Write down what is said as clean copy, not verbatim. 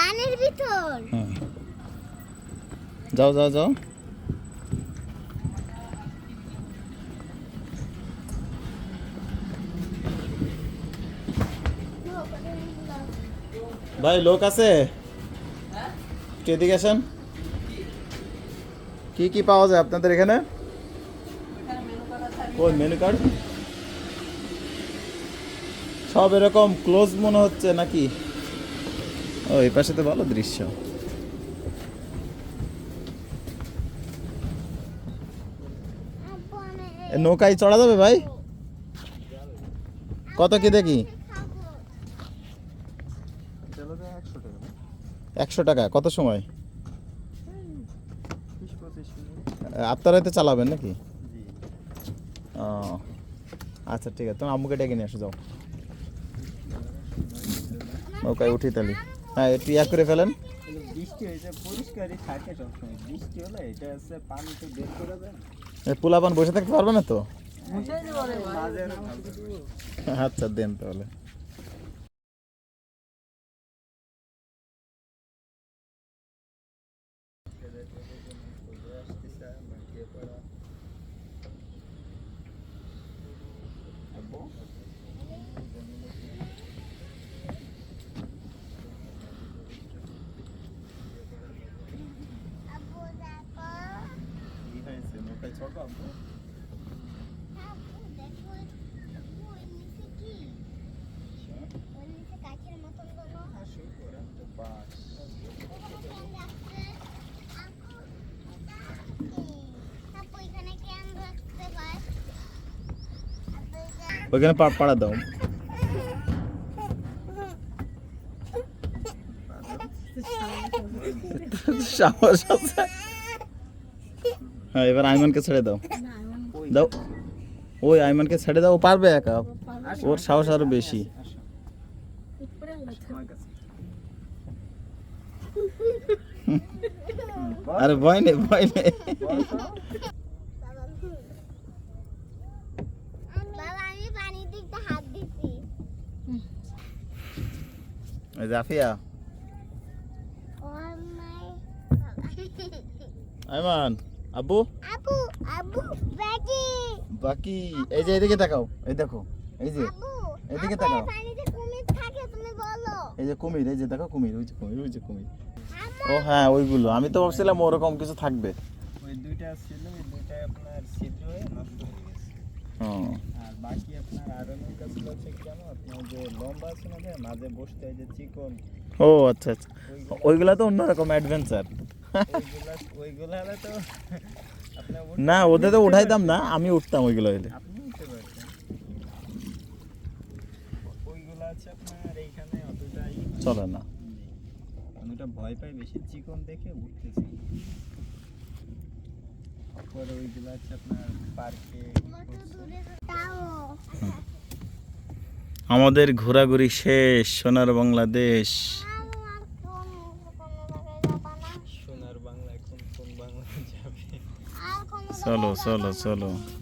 পানির ভিতর। হ্যাঁ, যাও যাও যাও। ভাই লোক আছে, একটু এদিকে আসেন। কি কি পাওয়া যায় আপনাদের এখানে? ওই মেনু কার্ড সব এরকম ক্লোজ মনে হচ্ছে নাকি? ও এই পাশে তো ভালো দৃশ্য। আব্বু আমি এ নৌকায় চড়া যাবে ভাই? কত কি দেখি? খাবো। 100 টাকা। কত সময়? আপনারাই তো চালাবেন নাকি? ও আচ্ছা ঠিক আছে, তুমি আম্মুকে ডেকে নিয়ে আসো, যাও নৌকায় উঠি তাহলে। হ্যাঁ একটু ইয়া করে ফেলেন। বৃষ্টি হয়েছে, পরিষ্কারই থাকে সবসময়। বৃষ্টি হলে এটা হচ্ছে পানি তো বের করে দেয়। পোলাপান বসে থাকতে পারবে না তো? মাঝে আচ্ছা দেন তাহলে। আব্বু দেখো। কি হয়েছে, নৌকায় চড়বো? আব্বু দেখো। আব্বু ওই নিচে কি? ওই নিচে কাঠের মতন কোনো এখানে কেন রাখছে? আব্বু আব্বু এখানে কেন রাখতে পারে? আব্বু ওইখানে পাড়া দাও। সাহস আছে। হ্যাঁ এবার আইমানকে ছেড়ে দাও, দাও। ওই আইমানকে ছেড়ে দাও, ও পারবে একা, ওর সাহস আরো বেশি। আরে ভয় নেই, ভয় নেই। বাবা আমি পানির দিকটা হাত দিছি। এই জাফিয়া, ও মাই আইমান, আব্বু আব্বু আব্বু বাকি বাকি। এই যে এদিকে তাকাও, এই দেখো, এই যে আব্বু এদিকে আব্বু, তাকাও। এই পানিতে কুমির থাকে তুমি বলো। এই যে কুমির, এই যে দেখো কুমির, ওই যে কুমির, ওই যে কুমির। আম্মু, ও হ্যাঁ ওইগুলো, আমি তো ভাবছিলাম ওরকম কিছু থাকবে। ওই দুইটা ছিল, ওই দুইটাই আপনার ছিদ্র হয়ে নষ্ট হয়ে গেছে। ও আর বাকি আপনার আরো নৌকা ছিল হচ্ছে কি জানো, আপনার যে লম্বা আছে না ভাই, মাঝে বসতে হয় যে চিকন, ও আচ্ছা আচ্ছা, ওইগুলা তো অন্যরকম অ্যাডভেঞ্চার। ওইগুলা হলে তো আপনার না ওদের তো উঠাইতাম না, আমি উঠতাম ওইগুলো হইলে। আপনি উঠতে পারতেন। ওইগুলা আছে আপনার এইখানে অতটাই চলে না। ওটা ভয় পাই বেশি, চিকন দেখে উঠতেছি। পরে ওইগুলো আছে আপনার পার্কে। কত দূরে তাও আমাদের ঘোরাঘুরি শেষ, সোনার বাংলাদেশ। আর কোন জায়গায় যাবা না? সোনার বাংলা এখন কোন বাংলা যাবে? আর কোন চলো জায়গায় যাবা চলো না? চলো।